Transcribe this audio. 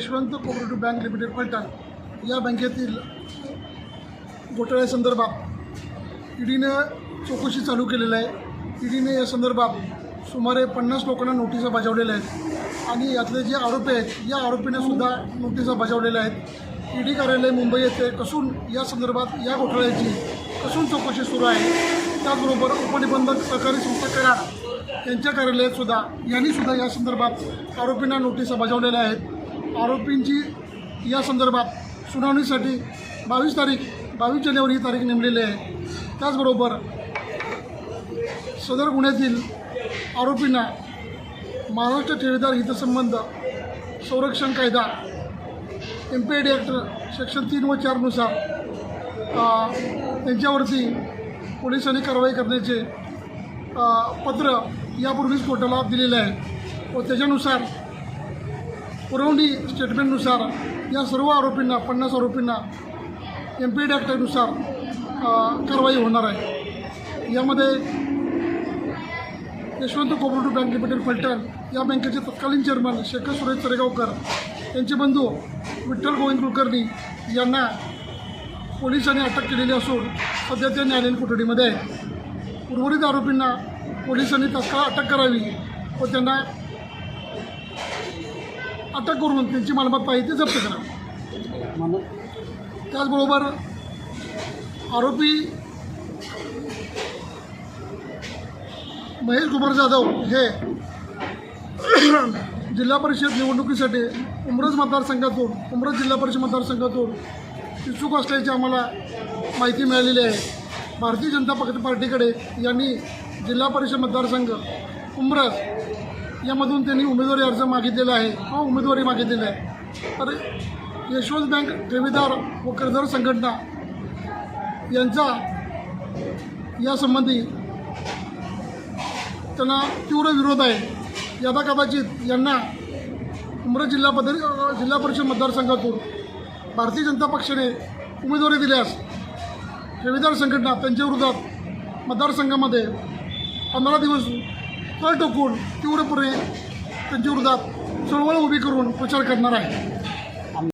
Yashwant cooperative bank limited Phaltan या बँकेतील घोटाळ्यासंदर्भात ईडीनं चौकशी चालू केलेली आहे। ईडीने या संदर्भात सुमारे 50 लोकांना नोटिसा बजावलेल्या आहेत आणि यातले जे आरोपी आहेत या आरोपींना सुद्धा नोटिसा बजावलेल्या आहेत। ईडी कार्यालय मुंबई येथे कसून या संदर्भात या घोटाळ्याची कसून चौकशी सुरू आहे। त्याचबरोबर उपनिबंधक सहकारी संस्था कराड यांच्या कार्यालयात सुद्धा या संदर्भात आरोपींना नोटिसा बजावलेल्या आहेत। आरोपींची या संदर्भात सुनावणीसाठी 22 जानेवारी ही तारीख नेमलेली आहे। त्याचबरोबर सदर गुन्ह्यातील आरोपींना महाराष्ट्र ठेवीदार हितसंबंध संरक्षण कायदा MPAD ॲक्ट सेक्शन 3 व 4 नुसार त्यांच्यावरती पोलिसांनी कारवाई करण्याचे पत्र यापूर्वीच कोर्टाला दिलेले आहे व त्याच्यानुसार पुरवणी स्टेटमेंटनुसार या सर्व आरोपींना 50 आरोपींना MPAD ॲक्टनुसार कारवाई होणार आहे। यामध्ये Yashwant cooperative bank limited Phaltan या बँकेचे तत्कालीन चेअरमन शेखर सुरेश चरेगावकर यांचे बंधू विठ्ठल गोविंद कुलकर्णी यांना पोलिसांनी अटक केलेली असून सध्या ते न्यायालयीन कोठडीमध्ये आहेत। उर्वरित आरोपींना पोलिसांनी तत्काळ अटक करावी व त्यांना अटक करून त्यांची मालमत्ता आहे ती जप्त करावी। त्याचबरोबर आरोपी महेश कुमार जाधव हे जिल्हा परिषद निवडणुकीसाठी उमरज जिल्हा परिषद मतदारसंघातून इच्छुक असल्याची आम्हाला माहिती मिळालेली आहे। भारतीय जनता पार्टीकडे यांनी जिल्हा परिषद मतदारसंघ उमरज यामधून त्यांनी उमेदवारी अर्ज मागितलेला आहे व उमेदवारी मागितलेली आहे। तर यशवंत बँक ठेवीदार व कर्जदार संघटना यांचा यासंबंधी त्यांना तीव्र विरोध आहे। यदा कदाचित यांना उमरज जिल्हा परिषद मतदारसंघातून भारतीय जनता पक्षाने उमेदवारी दिल्यास ठेवीदार संघटना त्यांच्या विरोधात मतदारसंघामध्ये 15 दिवस तळ टोकून तीव्रपणे त्यांच्या विरोधात चळवळ उभी करून प्रचार करणार आहे।